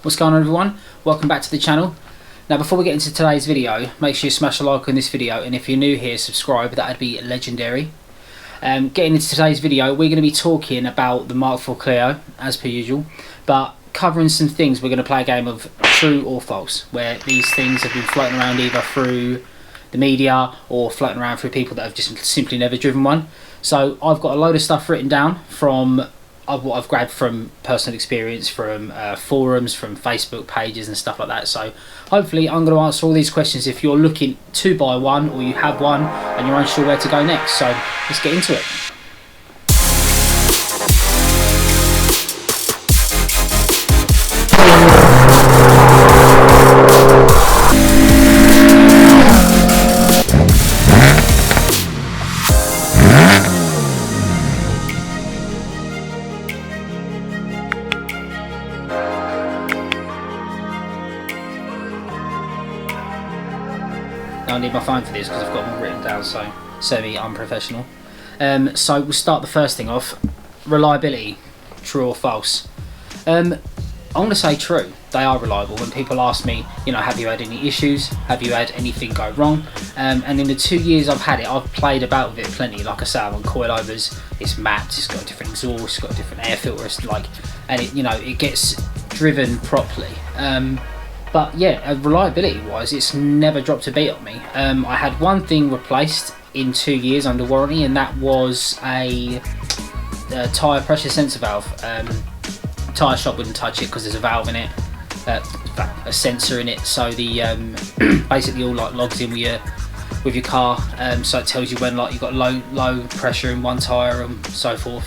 What's going on, everyone? Welcome back to the channel. Now, before we get into today's video, make sure you smash a like on this video, and if you're new here, subscribe. That'd be legendary. Getting into today's video, we're going to be talking about the Mark IV Clio as per usual, but covering some things. We're going to play a game of true or false, where these things have been floating around either through the media or floating around through people that have just simply never driven one. So I've got a load of stuff written down from what I've grabbed from personal experience, from forums, from Facebook pages and stuff like that. So hopefully I'm going to answer all these questions if you're looking to buy one or you have one and you're unsure where to go next. So let's get into it. I need my phone for this because I've got them all written down, so semi-unprofessional. So we'll start the first thing off. Reliability, true or false? I'm going to say true. They are reliable. When people ask me, you know, have you had any issues? Have you had anything go wrong? And in the 2 years I've had it, I've played about with it plenty. Like I say, I'm on coilovers, it's mapped, it's got a different exhaust, it's got a different air filter, it's like, and it, you know, it gets driven properly. But yeah, reliability wise, it's never dropped a beat on me. I had one thing replaced in 2 years under warranty, and that was a tyre pressure sensor valve. Tyre shop wouldn't touch it because there's a valve in it, a sensor in it, so the basically all like logs in with your car, so it tells you when like you've got low pressure in one tyre and so forth.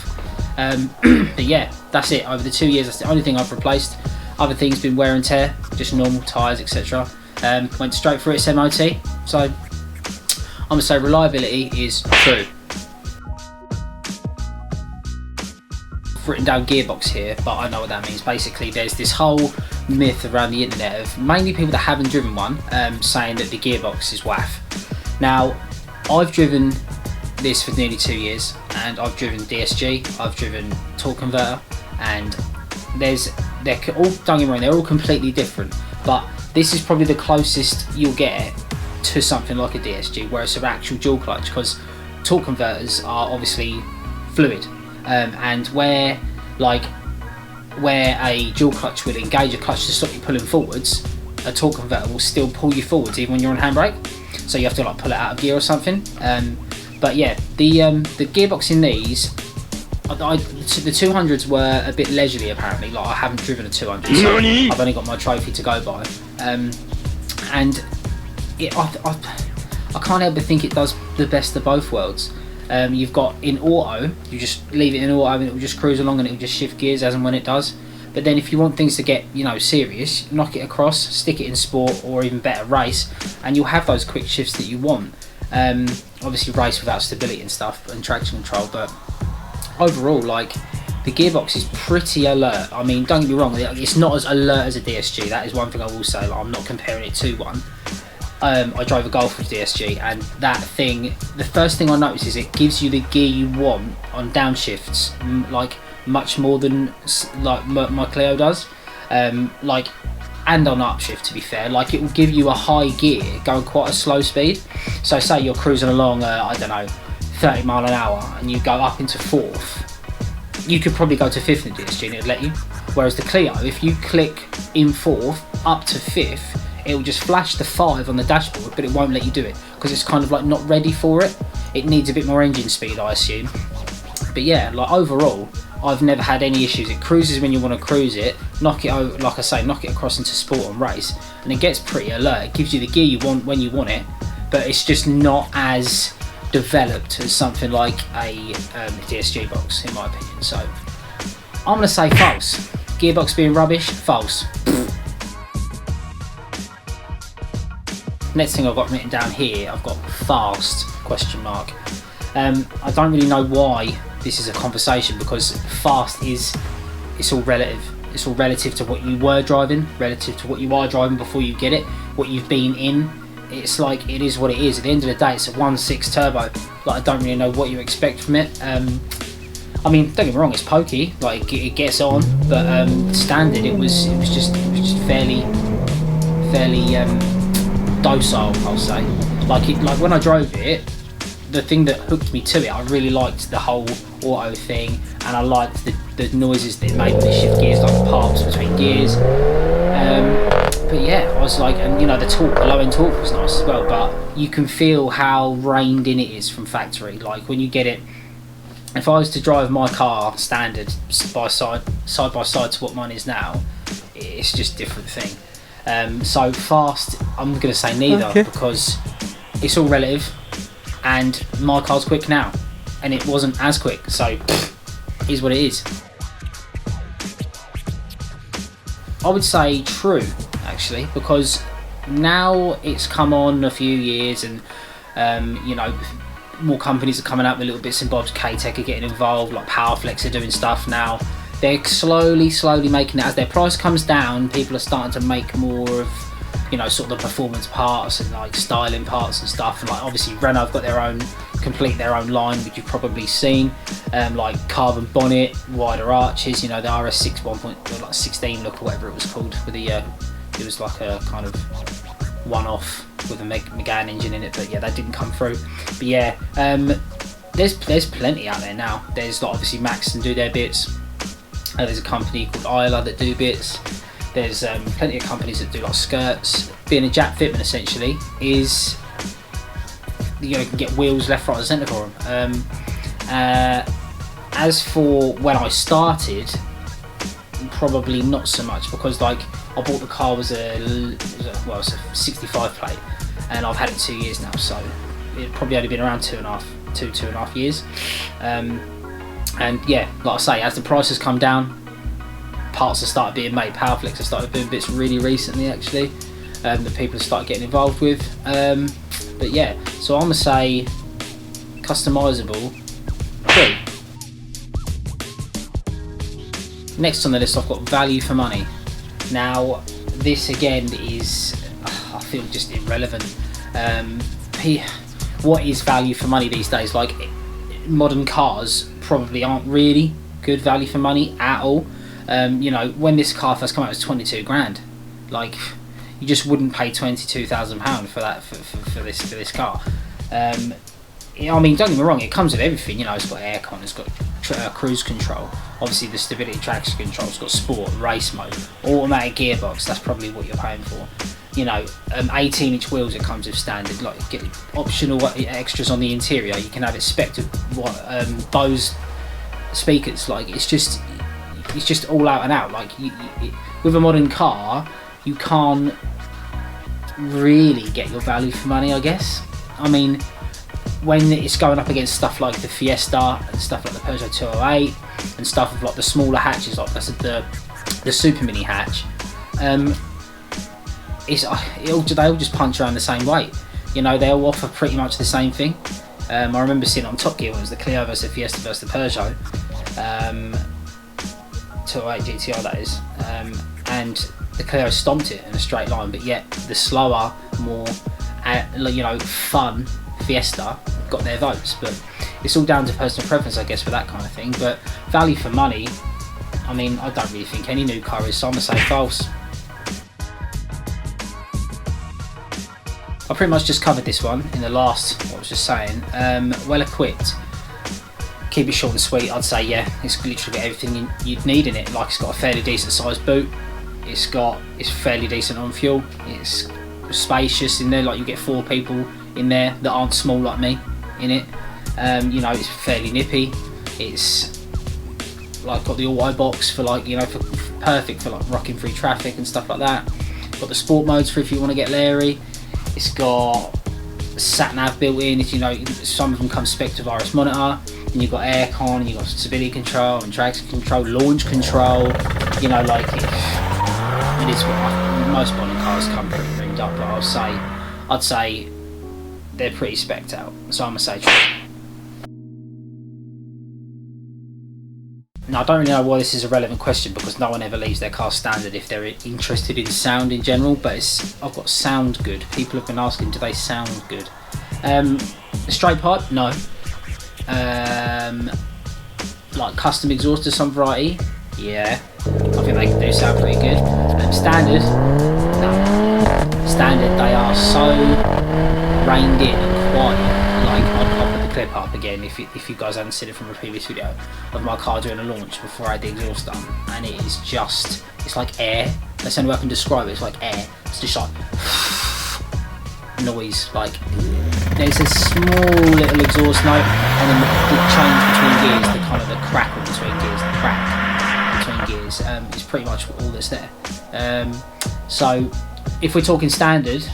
But yeah, that's it. Over the 2 years, that's the only thing I've replaced. Other things been wear and tear, just normal tyres, etc. Went straight through its MOT, so I'm going to say reliability is true. I've written down Gearbox here, but I know what that means. Basically, there's this whole myth around the internet of mainly people that haven't driven one saying that the Gearbox is waff. Now, I've driven this for nearly 2 years, and I've driven DSG, I've driven torque converter, and they're all, don't get me wrong, they're all completely different, but this is probably the closest you'll get to something like a DSG, where it's an actual dual clutch, because torque converters are obviously fluid, and where a dual clutch would engage a clutch to stop you pulling forwards, a torque converter will still pull you forwards even when you're on handbrake, so you have to like pull it out of gear or something. But yeah, the gearbox in these, the 200s were a bit leisurely apparently. Like, I haven't driven a 200, so I've only got my trophy to go by, and I can't help but think it does the best of both worlds. You've got in auto, you just leave it in auto and it will just cruise along and it will just shift gears as and when it does. But then if you want things to get, you know, serious, knock it across, stick it in sport, or even better, race, and you'll have those quick shifts that you want. Obviously race without stability and stuff and traction control, but overall, like, the gearbox is pretty alert. I mean, don't get me wrong, it's not as alert as a DSG. That is one thing I will say. Like, I'm not comparing it to one. I drove a Golf with DSG, and that thing, the first thing I noticed is it gives you the gear you want on downshifts, like much more than like my Clio does. Like, and on upshift, to be fair, like, it will give you a high gear going quite a slow speed. So say you're cruising along, I don't know, 30 mile an hour, and you go up into fourth, you could probably go to fifth in the DSG and it'll let you. Whereas the Clio, if you click in fourth up to fifth, it will just flash the 5 on the dashboard, but it won't let you do it because it's kind of like not ready for it. It needs a bit more engine speed, I assume. But yeah, like, overall, I've never had any issues. It cruises when you want to cruise it, knock it over, like I say, knock it across into sport and race, and it gets pretty alert. It gives you the gear you want when you want it, but it's just not as developed as something like a DSG box, in my opinion. So I'm going to say false. Gearbox being rubbish, false. Next thing I've got written down here, I've got fast, question mark. I don't really know why this is a conversation, because fast it's all relative. It's all relative to what you were driving, relative to what you are driving before you get it, what you've been in. It's like, it is what it is. At the end of the day, it's a 1.6 turbo. Like, I don't really know what you expect from it. I mean, don't get me wrong, it's pokey, like it gets on, but standard it was just fairly docile, I'll say. Like when I drove it, the thing that hooked me to it, I really liked the whole auto thing, and I liked the noises that it made when it shift gears, like the parts between gears. But yeah, I was like, and you know, the low end torque was nice as well, but you can feel how reined in it is from factory. Like when you get it, if I was to drive my car standard side by side to what mine is now, it's just a different thing. So fast, I'm going to say neither, because it's all relative, and my car's quick now, and it wasn't as quick, so is what it is. I would say true, actually, because now it's come on a few years, and you know, more companies are coming out with little bits and bobs. K-Tech are getting involved, like Powerflex are doing stuff now. They're slowly making it. As their price comes down, people are starting to make more of, you know, sort of the performance parts and like styling parts and stuff. And like obviously Renault have got their own line, which you've probably seen, like carbon bonnet, wider arches, you know, the RS6 1.16 look or whatever it was called, with the it was like a kind of one-off with a Megane engine in it, but yeah, that didn't come through. But yeah, there's plenty out there now. There's like, obviously Maxton do their bits. There's a company called Isla that do bits. There's plenty of companies that do like skirts. Being a Jap fitment essentially is, you know, you can get wheels left, right and centre for them. As for when I started, probably not so much, because like I bought the car was a 65 plate, and I've had it 2 years now, so it probably only been around two and a half years. And yeah, like I say, as the prices come down, parts have started being made. Powerflex have started doing bits really recently, actually, that people have started getting involved with. But yeah, so I'm gonna say customisable. True. Next on the list, I've got value for money. Now, this again is, I feel, just irrelevant. What is value for money these days? Like, modern cars probably aren't really good value for money at all. You know, when this car first came out, it was 22 grand. Like, you just wouldn't pay £22,000 for that for this car. I mean, don't get me wrong, it comes with everything. You know, it's got aircon, it's got cruise control, obviously the stability traction control, it's got sport, race mode, automatic gearbox. That's probably what you're paying for. You know, 18-inch wheels it comes with standard. Like, you get optional extras on the interior. You can have it spec'd with Bose speakers. Like, it's just all out and out. Like, with a modern car, you can't really get your value for money, I guess. I mean, when it's going up against stuff like the Fiesta and stuff like the Peugeot 208 and stuff with like the smaller hatches, like that's the Super Mini hatch, they all just punch around the same weight. You know, they all offer pretty much the same thing. I remember seeing on Top Gear when it was the Clio versus the Fiesta versus the Peugeot 208 GTR, that is, and the Clio stomped it in a straight line, but yet the slower, more you know, fun Fiesta got their votes. But it's all down to personal preference, I guess, for that kind of thing. But value for money, I mean, I don't really think any new car is, so I'm gonna say false. I pretty much just covered this one in the last, what I was just saying. Well equipped, keep it short and sweet. I'd say yeah, it's literally got everything you'd need in it. Like, it's got a fairly decent sized boot, it's fairly decent on fuel, it's spacious in there. Like, you get 4 people in there that aren't small like me in it. You know, it's fairly nippy. It's like got the auto box for, like, you know, for perfect for like rocking through traffic and stuff like that. Got the sport modes for if you want to get leery. It's got sat nav built in. If you know, some of them come spec with RS monitor. And you've got aircon, and you've got stability control and traction control, launch control. You know, like it is what most modern cars come pretty ringed up. But I'd say they're pretty specced out. So I'm gonna say true. Now, I don't really know why this is a relevant question, because no one ever leaves their car standard if they're interested in sound in general, but I've got sound good. People have been asking, do they sound good? Straight pipe? No. like custom exhaust to some variety, yeah, I think they do sound pretty good. Standard, no. Standard, they are so reined in and quiet. Like, I'll put the clip up again if you guys haven't seen it from a previous video of my car doing a launch before I had the exhaust done, and it is just, it's like air. That's the only way I can describe it. It's like air. It's just like noise. Like, there's a small little exhaust note, and then the change between gears, the kind of the crackle between gears, the crack between gears, is pretty much all that's there. So if we're talking standard,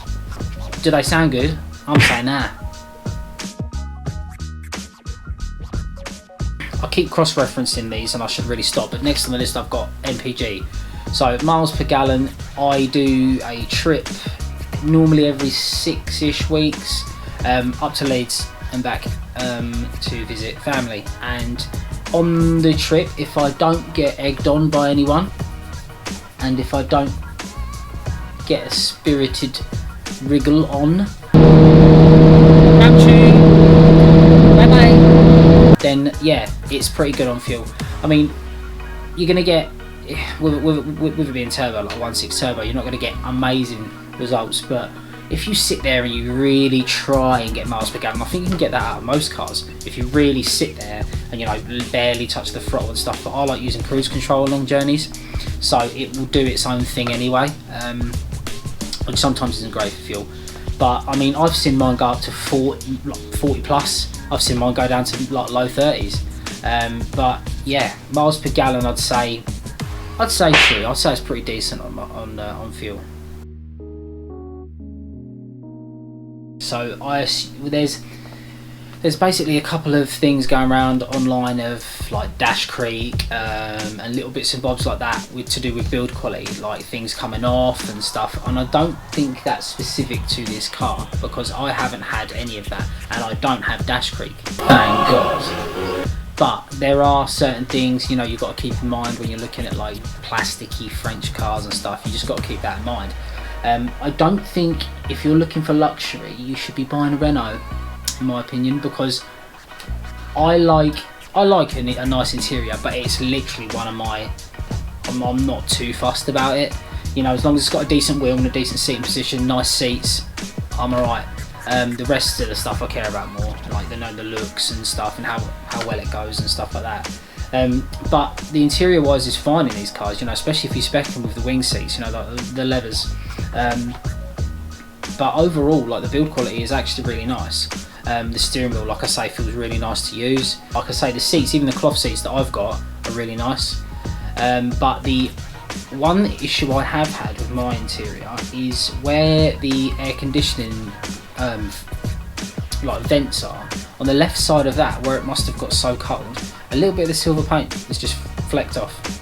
do they sound good? I'm saying nah. I keep cross-referencing these and I should really stop, but next on the list I've got MPG. So miles per gallon, I do a trip normally every 6-ish weeks up to Leeds and back to visit family, and on the trip, if I don't get egged on by anyone and if I don't get a spirited wriggle on, then yeah, it's pretty good on fuel. I mean, you're gonna get, with it being turbo, like 1.6 turbo, you're not gonna get amazing results, but if you sit there and you really try and get miles per gallon, I think you can get that out of most cars. If you really sit there and, you know, barely touch the throttle and stuff, but I like using cruise control on long journeys, so it will do its own thing anyway, which sometimes isn't great for fuel. But I mean, I've seen mine go up to 40 plus. I've seen mine go down to like low 30s. But yeah, miles per gallon, I'd say true. I'd say it's pretty decent on fuel. So there's basically a couple of things going around online of like dash creak and little bits and bobs like that to do with build quality, like things coming off and stuff, and I don't think that's specific to this car because I haven't had any of that and I don't have dash creak, thank God. But there are certain things, you know, you've got to keep in mind when you're looking at like plasticky French cars and stuff. You just got to keep that in mind. I don't think if you're looking for luxury you should be buying a Renault, in my opinion, because I like a nice interior, but it's literally one of my, I'm not too fussed about it, you know, as long as it's got a decent wheel and a decent seating position, nice seats, I'm alright. The rest of the stuff I care about more, like the looks and stuff and how well it goes and stuff like that. But the interior wise is fine in these cars, you know, especially if you spec them with the wing seats, you know, the leathers. But overall, like, the build quality is actually really nice. The steering wheel, like I say, feels really nice to use. Like I say, the seats, even the cloth seats that I've got, are really nice. But the one issue I have had with my interior is where the air conditioning like vents are. On the left side of that, where it must have got so cold, a little bit of the silver paint has just flecked off.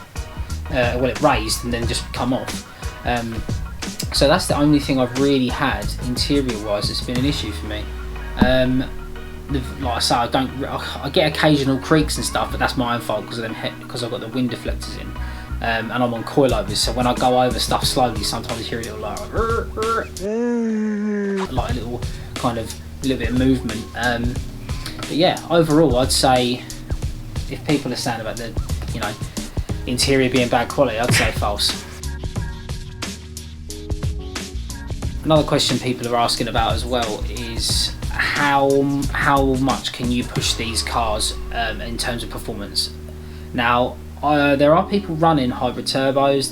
Well, it raised and then just come off. So that's the only thing I've really had interior wise that's been an issue for me. Like I say, I get occasional creaks and stuff, but that's my own fault because I've got the wind deflectors in, and I'm on coilovers, so when I go over stuff slowly, sometimes you hear a little like a little bit of movement. But yeah, overall, I'd say if people are saying about the, you know, interior being bad quality, I'd say false. Another question people are asking about as well is how much can you push these cars in terms of performance. Now there are people running hybrid turbos,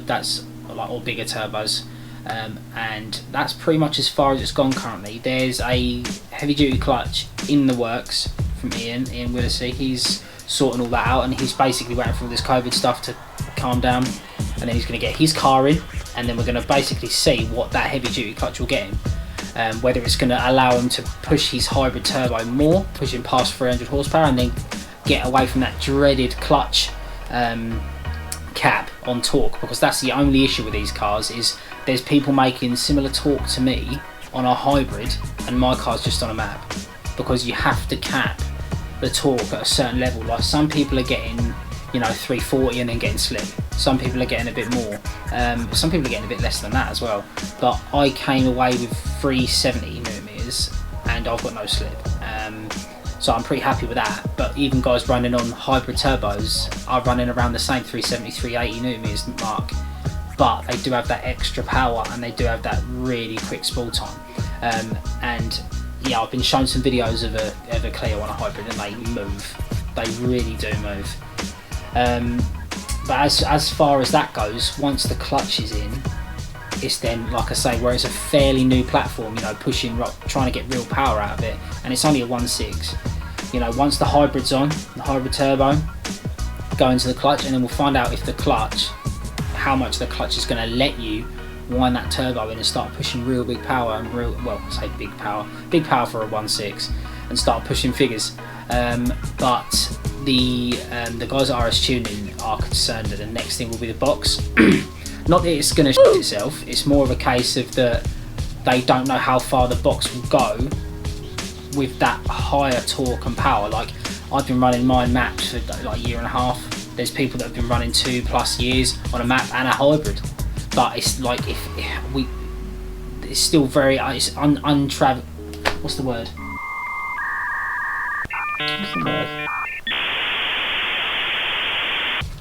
that's like all bigger turbos, and that's pretty much as far as it's gone currently. There's a heavy duty clutch in the works from Ian Willisey. He's sorting all that out and he's basically waiting for all this COVID stuff to calm down, and then he's going to get his car in, and then we're going to basically see what that heavy duty clutch will get him. Whether it's going to allow him to push his hybrid turbo more, push him past 300 horsepower and then get away from that dreaded clutch cap on torque, because that's the only issue with these cars, is there's people making similar torque to me on a hybrid and my car's just on a map, because you have to cap the torque at a certain level. Like, some people are getting, you know, 340 and then getting slip. Some people are getting a bit more. Some people are getting a bit less than that as well. But I came away with 370 millimeters and I've got no slip. so I'm pretty happy with that. But even guys running on hybrid turbos are running around the same 370, 380 newton-meters mark, but they do have that extra power and they do have that really quick spool time. And yeah, I've been shown some videos of a Clio on a hybrid, and they move. They really do move. But as far as that goes, once the clutch is in, it's then, like I say, where it's a fairly new platform, you know, pushing rock, trying to get real power out of it, and it's only a 1.6. You know, once the hybrid's on, the hybrid turbo, go into the clutch, and then we'll find out if the clutch, how much the clutch is going to let you wind that turbo in and start pushing real big power, and real, well, I say big power for a 1.6, and start pushing figures. But the guys at RS Tuning are concerned that the next thing will be the box. Not that it's going to shit itself, it's more of a case of that they don't know how far the box will go with that higher torque and power. Like, I've been running mine maps for like a year and a half. There's people that have been running 2+ years on a map and a hybrid, but it's like, it's still very, it's untraveled. What's the word?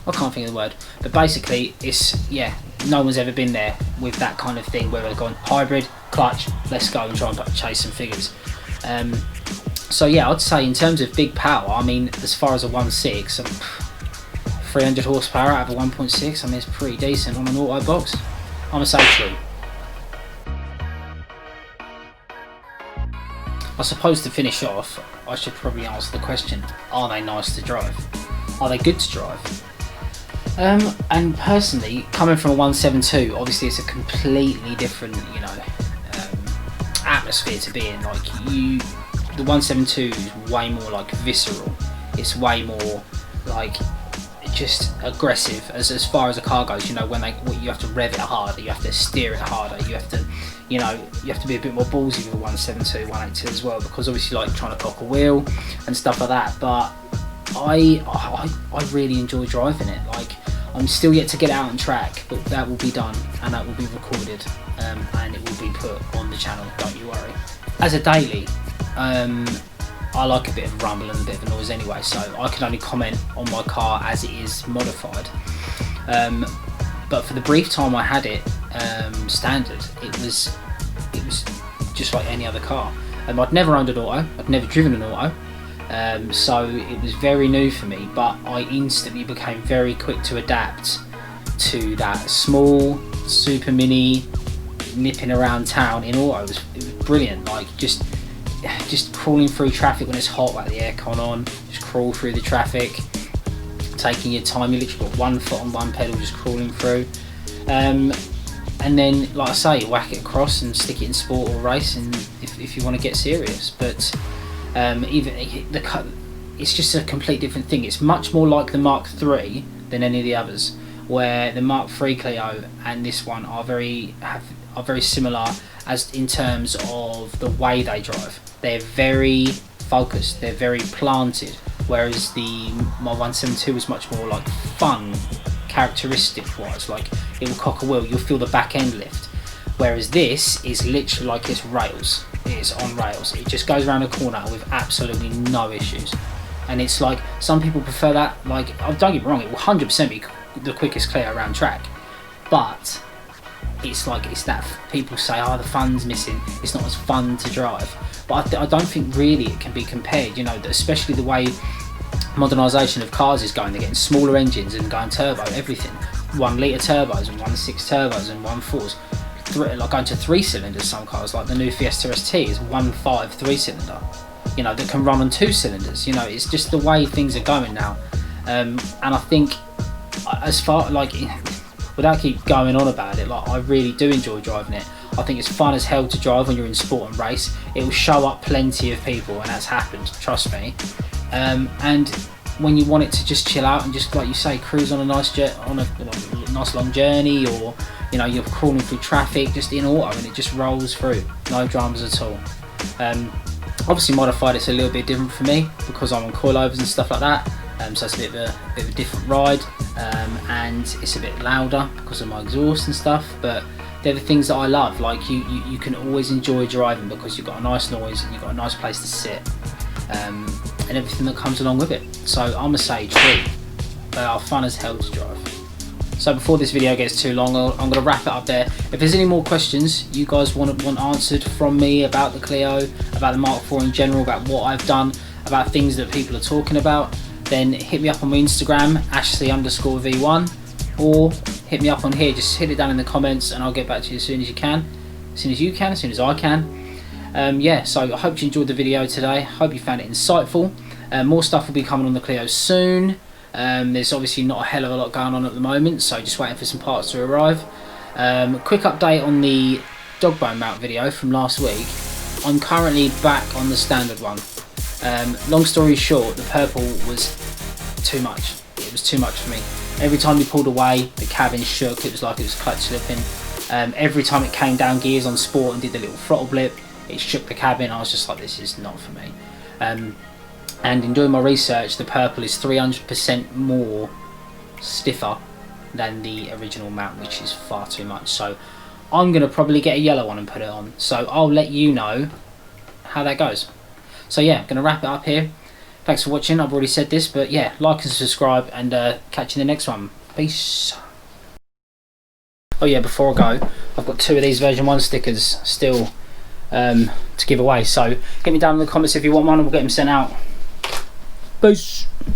I can't think of the word, but basically it's, yeah, no one's ever been there with that kind of thing where they've gone hybrid, clutch, let's go and try and chase some figures. So yeah, I'd say in terms of big power, I mean, as far as a 1.6, 300 horsepower out of a 1.6, I mean, it's pretty decent on an auto box. I'm gonna say true. I suppose to finish off, I should probably answer the question, are they nice to drive? Are they good to drive? And personally, coming from a 172, obviously it's a completely different, you know, atmosphere to be in. Like, the 172 is way more like visceral. It's way more like just aggressive as far as a car goes. You know, you have to rev it harder, you have to steer it harder, you have to, you know, you have to be a bit more ballsy with a 172, 182 as well, because obviously, like, trying to cock a wheel and stuff like that. But I really enjoy driving it. Like, I'm still yet to get out on track, but that will be done and that will be recorded, and it will be put on the channel, don't you worry. As a daily, I like a bit of a rumble and a bit of a noise anyway, so I can only comment on my car as it is modified. But for the brief time I had it standard, it was just like any other car. I'd never owned an auto, I'd never driven an auto, so it was very new for me, but I instantly became very quick to adapt to that small, super mini, nipping around town in auto. It was brilliant. Like, just crawling through traffic when it's hot, like the aircon on, just crawl through the traffic, taking your time. You literally got one foot on one pedal, just crawling through, and then, like I say, whack it across and stick it in sport or race, and if you want to get serious. But it's just a complete different thing. It's much more like the Mark III than any of the others, where the Mark III Clio and this one are very similar as in terms of the way they drive. They're very focused, they're very planted, whereas my 172 is much more like fun, characteristic wise. Like, it will cock a wheel, you'll feel the back end lift, whereas this is literally like it's rails. It's on rails. It just goes around a corner with absolutely no issues. And it's like, some people prefer that. Like, don't get me wrong, it will 100% be the quickest Clio around track, but it's like, it's that people say, oh, the fun's missing, it's not as fun to drive. But I don't think really it can be compared, you know, especially the way modernisation of cars is going. They're getting smaller engines and going turbo, everything. 1 litre turbos and 1.6 turbos and 1.4s. Like, going to 3 cylinders, some cars, like the new Fiesta ST is 1.5 3-cylinder, you know, that can run on 2 cylinders. You know, it's just the way things are going now. And I think, as far, like, without keep going on about it, like, I really do enjoy driving it. I think it's fun as hell to drive when you're in sport and race. It will show up plenty of people, and that's happened, trust me. And when you want it to just chill out and just, like you say, cruise on a nice nice long journey, or, you know, you're crawling through traffic just in auto and it just rolls through, no dramas at all. Obviously modified, it's a little bit different for me because I'm on coilovers and stuff like that, so it's a bit of a different ride, and it's a bit louder because of my exhaust and stuff. But they're the things that I love. Like, you can always enjoy driving because you've got a nice noise and you've got a nice place to sit. and everything that comes along with it. So I'm a Sage 3. They are fun as hell to drive. So before this video gets too long, I'm going to wrap it up there. If there's any more questions you guys want answered from me about the Clio, about the Mark IV in general, about what I've done, about things that people are talking about, then hit me up on my Instagram, Ashley_V1, or hit me up on here. Just hit it down in the comments and I'll get back to you as soon as you can. As soon as you can, as soon as I can. Yeah, so I hope you enjoyed the video today. Hope you found it insightful. More stuff will be coming on the Clio soon. There's obviously not a hell of a lot going on at the moment, so just waiting for some parts to arrive. Quick update on the dog bone mount video from last week. I'm currently back on the standard one. Long story short, the purple was too much. It was too much for me. Every time you pulled away, the cabin shook. It was like it was clutch slipping. Every time it came down gears on sport and did the little throttle blip, it shook the cabin. I was just like, this is not for me. And in doing my research, the purple is 300% more stiffer than the original mount, which is far too much. So I'm going to probably get a yellow one and put it on. So I'll let you know how that goes. So yeah, I'm going to wrap it up here. Thanks for watching. I've already said this, but yeah, like and subscribe, and catch you in the next one. Peace. Oh yeah, before I go, I've got 2 of these version 1 stickers still to give away. So hit me down in the comments if you want one and we'll get them sent out. Peace.